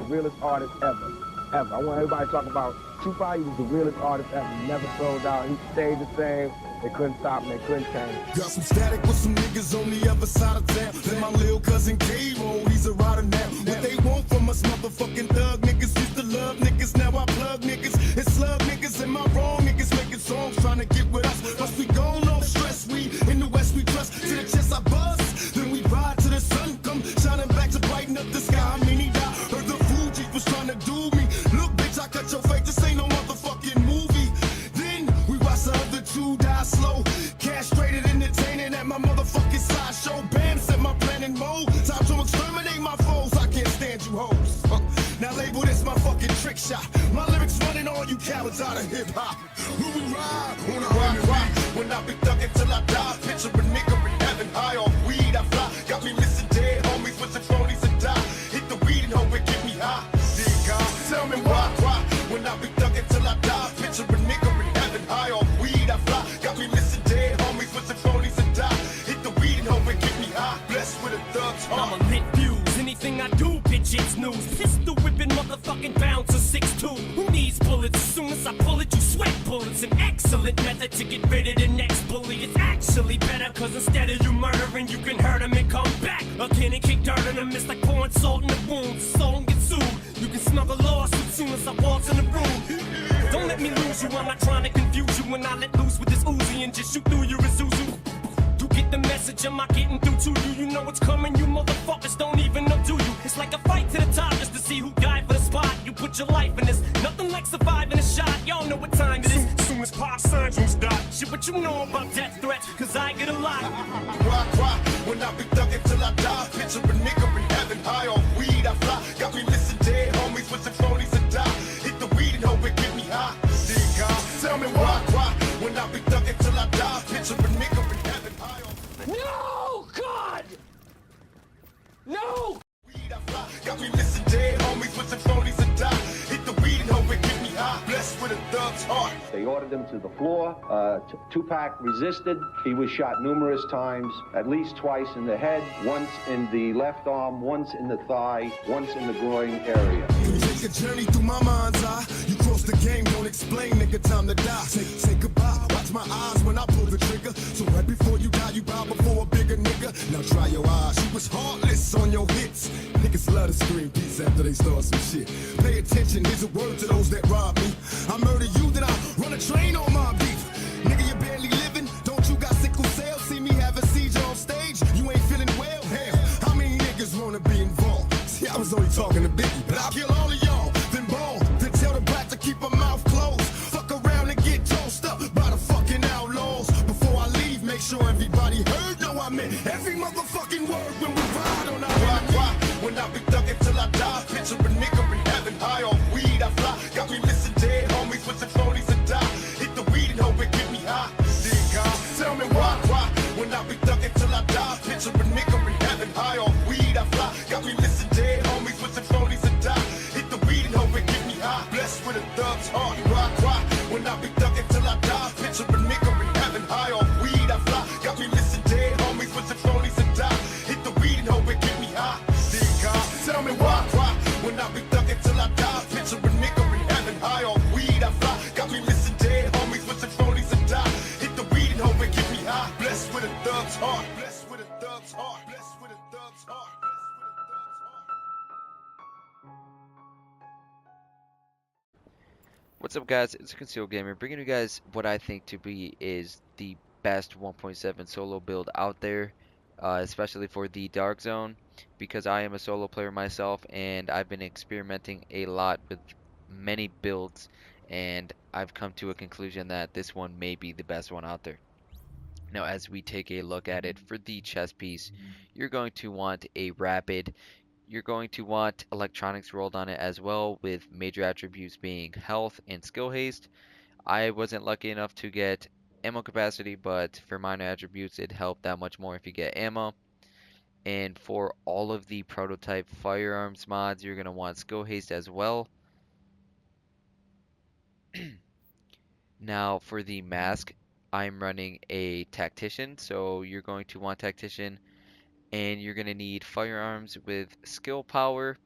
realest artist ever. Ever. I want everybody to talk about Tupac. He was the realest artist ever. He never sold out. He stayed the same. They couldn't stop him. They couldn't change. Got some static with some niggas on the other side of town. Then my little cousin K-Roll, he's a rider now. What they want from us motherfucking thug niggas. Used to love niggas, now I plug niggas. It's slug niggas, am I wrong? Niggas making songs trying to get with us. Must we gone, no stress. We in the West, we trust. To the chest I bust. Then we ride to the sun come shining back to brighten up the sky. I mean, he died. Heard the Fugees was trying to do me. Look, bitch, I cut your face. This ain't no motherfucking movie. Then we watch the other two die slow. Castrated, entertaining at my motherfucking sideshow. Bam, set my plan in mode. Time to exterminate my foes. I can't stand you hoes. Now label this my fucking trick shot. My lyrics running all you cowards out of hip hop. When we ride on a ride, when I be thugging till I die. Picture a nigga in heaven, high off weed. I fly, got me missing dead homies with some phonies and die. Hit the weed and hope it get me high. Dear God, tell me why, when I be thugging till I die. Picture a nigga in heaven, high off weed. I fly, got me missing dead homies with some phonies and die. Hit the weed and hope it get me high. Blessed with a thug's heart. I'm a lit fuse, anything I do, bitch, it's news. Pistol whipping, motherfucking bouncer 6'2". Who needs bullets? As soon as I pull it, you sweat bullets. An excellent method to get rid of the next bully. It's actually better, cause instead of you murdering, you can hurt him and come back again and kick dirt on him. It's like pouring salt in the wound, soul and get sued. You can smell a lawsuit as soon as I waltz in the room. Don't let me lose you, I'm not trying to confuse you. When I let loose with this Uzi and just shoot through your Isuzu. You get the message, am I getting through to you? You know what's coming, you motherfuckers don't even know, do you? It's like a fight to the top just to see who died for the spot. You put your life in this, nothing like surviving a shot. Y'all know what time it is, soon as Pop Santos die. Shit, what you know about death threats, cause I get a lot. Why, when I be thugging till I die. Picture a nigga in heaven, high on weed. I fly, got me missing dead homies with some phonies and die. Hit the weed and hope it get me high. Dear God, tell me why, when I be thugging till I die. Picture a nigga in heaven, high on No, God! No! weed. I fly, got me missing dead homies with some phonies and die. Hit the weed and hope it get me high. Blessed with a thug's heart. They ordered him to the floor. Tupac resisted. He was shot numerous times, at least twice in the head, once in the left arm, once in the thigh, once in the groin area. Take a journey through my mind's eye. You cross the game, don't explain, nigga, time to die. Say goodbye, watch my eyes when I pull the trigger. So right before you die, you bow before a bigger nigga. Now dry your eyes, you was heartless on your hits. Niggas love to scream peace after they start some shit. Pay attention, here's a word to those that rob me. I murder you, then I run a train on my beef. Nigga, you barely living, don't you got sickle cell? See me have a seizure on stage, you ain't feeling well? Hell, how many niggas wanna be involved? See, I was only talking to Biggie, but I'll kill all of y'all, then ball, then tell the brat to keep her mouth closed. Fuck around and get tossed up by the fucking outlaws. Before I leave, make sure everybody heard, no I meant every motherfucking word when we ride on our ride. When I be thugging till I die, picture a nigga in heaven, high on weed. I fly, got me missing dead homies with some phonies and die. Hit the weed and hope it get me high. Dear God, tell me why, when I be thugging till I die. Picture a nigga in heaven, high on weed. I fly, got me missing dead homies with some phonies and die. Hit the weed and hope it get me high. Blessed with a thug's heart. Why, when I be thugging till I die. Picture a nigga in heaven, high on weed. I fly, got me missing dead homies with some phonies and die. Hit the weed and hope it get me high. Dear God, tell me why, when I be thugging till I die. Picture a nigga in heaven, high on weed. I fly, got me missing dead homies with some phonies and die. Hit the weed and hope it get me high. Blessed with a thug's heart. Blessed with a thug's heart. Blessed with a thug's heart. What's up, guys? It's Concealed Gamer, bringing you guys what I think to be is the best 1.7 solo build out there, especially for the DARKZONE, because I am a solo player myself and I've been experimenting a lot with many builds, and I've come to a conclusion that this one may be the best one out there. Now, as we take a look at it, for the chest piece, you're going to want a rapid. You're going to want electronics rolled on it as well, with major attributes being health and skill haste. I wasn't lucky enough to get ammo capacity, but for minor attributes it helped that much more if you get ammo. And for all of the prototype firearms mods, you're going to want skill haste as well. Now for the mask, I'm running a tactician, so you're going to want tactician, and you're going to need firearms with skill power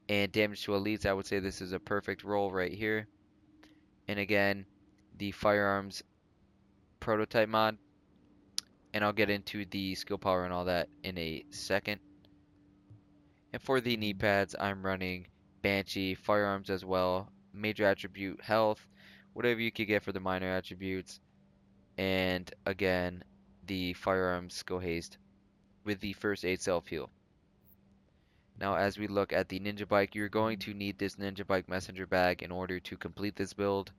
And damage to elites, I would say this is a perfect roll right here. And again, the firearms prototype mod, and I'll get into the skill power and all that in a second. And for the knee pads, I'm running Banshee, firearms as well, major attribute health, whatever you could get for the minor attributes, and again, the firearms skill haste with the first aid self heal. Now, as we look at the ninja bike, you're going to need this ninja bike messenger bag in order to complete this build.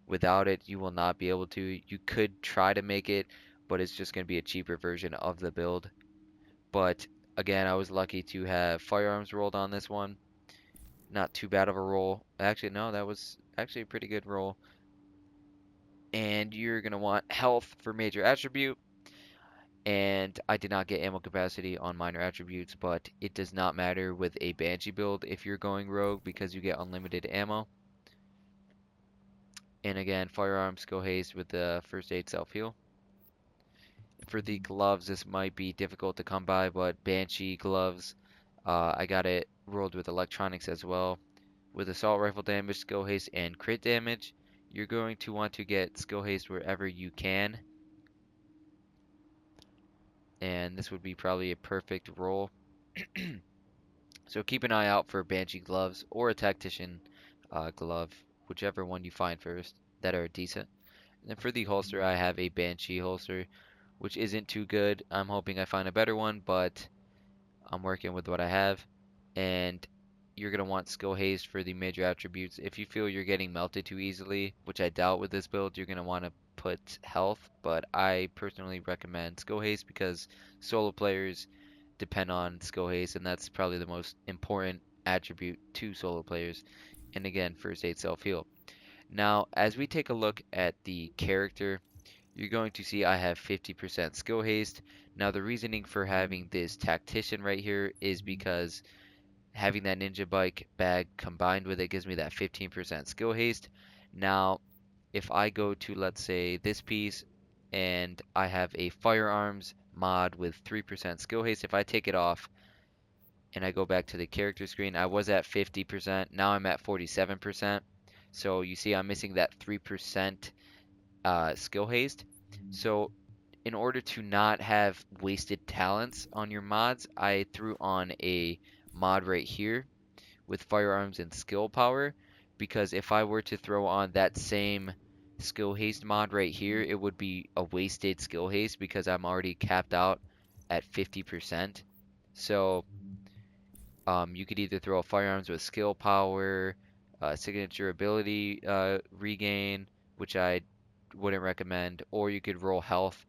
Without it, you will not be able to. You could try to make it, but it's just going to be a cheaper version of the build. But again, I was lucky to have firearms rolled on this one. Not too bad of a roll. Actually, no, that was actually a pretty good roll. And you're going to want health for major attribute. And I did not get ammo capacity on minor attributes, but it does not matter with a Banshee build if you're going rogue because you get unlimited ammo. And again, firearms skill haste with the first aid self heal. For the gloves, this might be difficult to come by, but Banshee gloves, I got it rolled with electronics as well. With assault rifle damage, skill haste, and crit damage, you're going to want to get skill haste wherever you can. And this would be probably a perfect roll. So keep an eye out for Banshee gloves or a tactician glove, whichever one you find first that are decent. And then for the holster, I have a Banshee holster, which isn't too good. I'm hoping I find a better one, but I'm working with what I have. And you're going to want skill haste for the major attributes. If you feel you're getting melted too easily, which I doubt with this build, you're going to want to put health, but I personally recommend skill haste because solo players depend on skill haste, and that's probably the most important attribute to solo players. And again, first aid self heal. Now, as we take a look at the character, you're going to see I have 50% skill haste. Now, the reasoning for having this tactician right here is because having that ninja bike bag combined with it gives me that 15% skill haste. Now, if I go to, let's say, this piece and I have a firearms mod with 3% skill haste, if I take it off and I go back to the character screen, I was at 50%, now I'm at 47%. So you see I'm missing that 3% skill haste. So in order to not have wasted talents on your mods, I threw on a mod right here with firearms and skill power, because if I were to throw on that same skill haste mod right here, it would be a wasted skill haste because I'm already capped out at 50%. So you could either throw firearms with skill power, signature ability regain, which I wouldn't recommend, or you could roll health.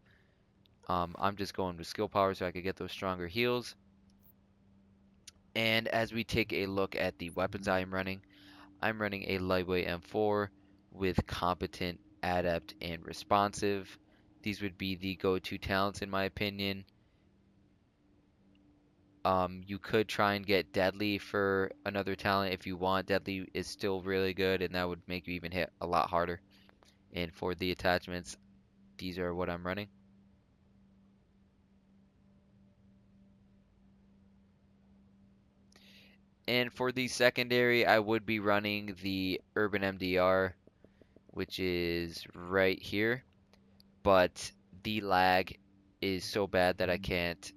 I'm just going with skill power so I could get those stronger heals. And as we take a look at the weapons I'm running a lightweight M4 with competent, adept, and responsive. These would be the go-to talents in my opinion. You could try and get deadly for another talent if you want. Deadly is still really good, and that would make you even hit a lot harder. And for the attachments, these are what I'm running. And for the secondary, I would be running the Urban MDR, which is right here. But the lag is so bad that I can't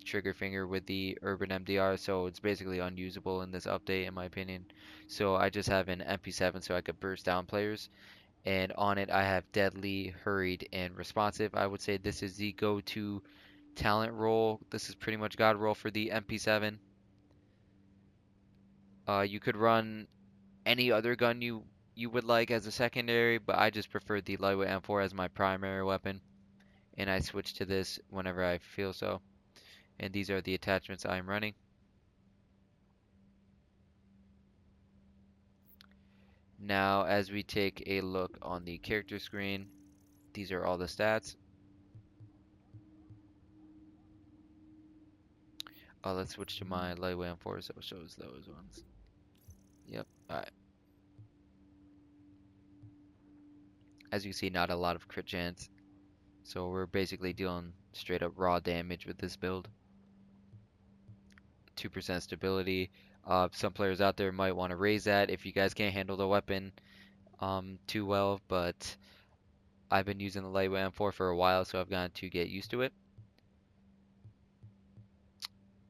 trigger finger with the Urban MDR, so it's basically unusable in this update in my opinion. So I just have an MP7 so I could burst down players, and on it I have deadly, hurried, and responsive. I would say this is the go-to talent role. This is pretty much God roll for the MP7. You could run any other gun you would like as a secondary, but I just prefer the lightweight M4 as my primary weapon, and I switch to this whenever I feel so. And these are the attachments I'm running. Now, as we take a look on the character screen, these are all the stats. Let's switch to my lightweight M4 so it shows those ones. Yep, alright. As you see, not a lot of crit chance. So we're basically dealing straight up raw damage with this build. 2% stability. Some players out there might want to raise that if you guys can't handle the weapon too well, but I've been using the lightweight M4 for a while, so I've gotten to get used to it.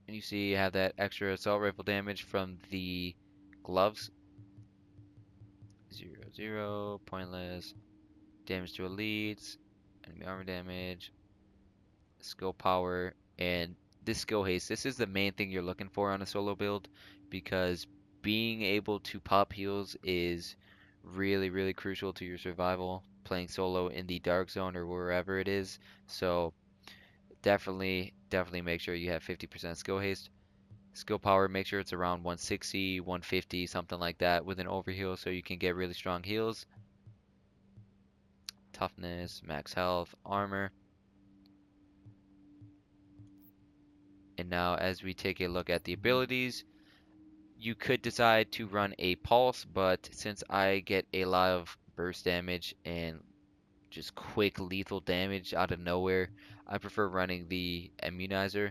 And you see you have that extra assault rifle damage from the gloves. 0-0, pointless, damage to elites, enemy armor damage, skill power, and this skill haste. This is the main thing you're looking for on a solo build, because being able to pop heals is really, really crucial to your survival playing solo in the dark zone or wherever it is. So definitely make sure you have 50% skill haste. Skill power, make sure it's around 160, 150, something like that with an overheal so you can get really strong heals. Toughness, max health, armor. And now as we take a look at the abilities, you could decide to run a pulse, but since I get a lot of burst damage and just quick lethal damage out of nowhere, I prefer running the immunizer.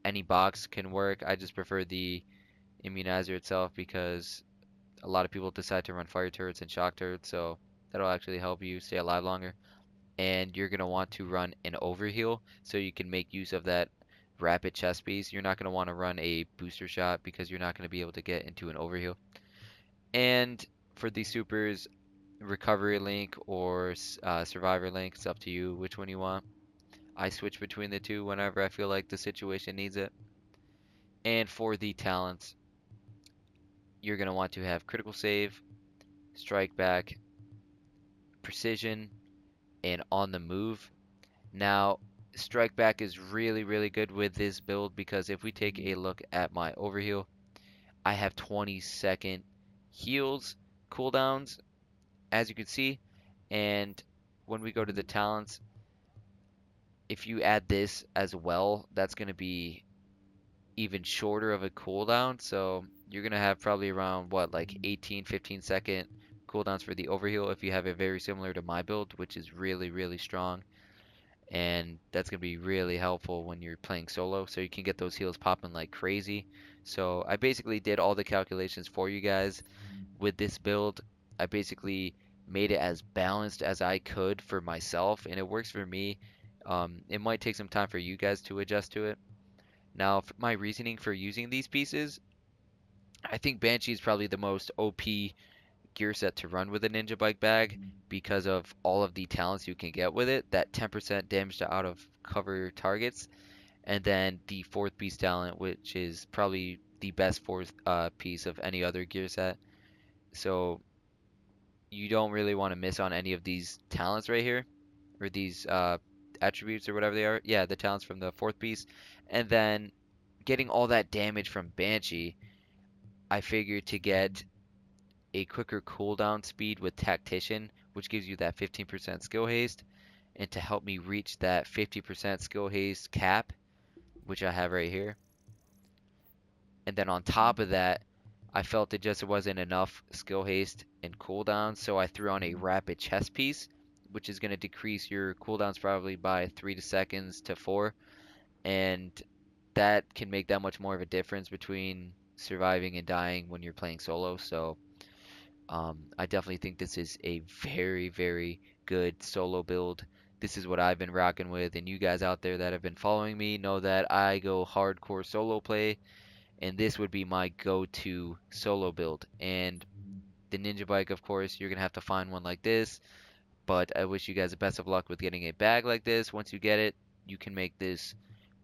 Any box can work. I just prefer the immunizer itself because a lot of people decide to run fire turrets and shock turrets, so that'll actually help you stay alive longer. And you're going to want to run an overheal so you can make use of that rapid chest piece. You're not going to want to run a booster shot because you're not going to be able to get into an overheal. And for the supers, recovery link or survivor link, it's up to you which one you want. I switch between the two whenever I feel like the situation needs it. And for the talents, you're going to want to have critical save, strike back, precision, and on the move. Now, strike back is really, really good with this build because if we take a look at my overheal, I have 20-second heals, cooldowns, as you can see. And when we go to the talents, if you add this as well, that's going to be even shorter of a cooldown. So you're going to have probably around, what, like 18, 15-second cooldowns for the overheal if you have it very similar to my build, which is really, really strong. And that's going to be really helpful when you're playing solo, so you can get those heals popping like crazy. So I basically did all the calculations for you guys with this build. I basically made it as balanced as I could for myself, and it works for me. It might take some time for you guys to adjust to it. Now, my reasoning for using these pieces, I think Banshee is probably the most OP gear set to run with a ninja bike bag because of all of the talents you can get with it. That 10% damage to out of cover targets, and then the fourth piece talent, which is probably the best fourth piece of any other gear set. So you don't really want to miss on any of these talents right here, or these attributes or whatever they are. Yeah, the talents from the fourth piece. And then getting all that damage from Banshee, I figured to get a quicker cooldown speed with Tactician, which gives you that 15% skill haste, and to help me reach that 50% skill haste cap, which I have right here. And then on top of that, I felt it just wasn't enough skill haste and cooldown, so I threw on a rapid chest piece, which is going to decrease your cooldowns probably by 3 seconds to 4, and that can make that much more of a difference between surviving and dying when you're playing solo. So I definitely think this is a very, very good solo build. This is what I've been rocking with, and you guys out there that have been following me know that I go hardcore solo play, and this would be my go-to solo build. And the ninja bike, of course, you're gonna have to find one like this, but I wish you guys the best of luck with getting a bag like this. Once you get it, you can make this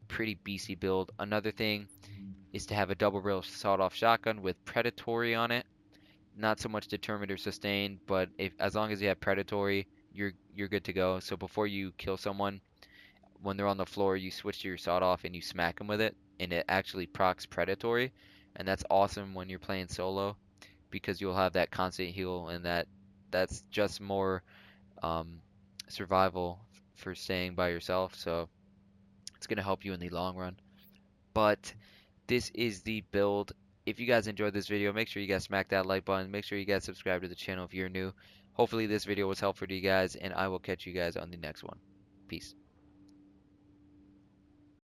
pretty beastie build. Another thing is to have a double barrel sawed-off shotgun with predatory on it. Not so much determined or sustained, but as long as you have predatory, you're good to go. So before you kill someone, when they're on the floor, you switch to your sawed-off and you smack them with it, and it actually procs predatory, and that's awesome when you're playing solo because you'll have that constant heal, and that's just more survival for staying by yourself. So it's gonna help you in the long run. But this is the build. If you guys enjoyed this video, make sure you guys smack that like button. Make sure you guys subscribe to the channel if you're new. Hopefully this video was helpful to you guys, and I will catch you guys on the next one. Peace.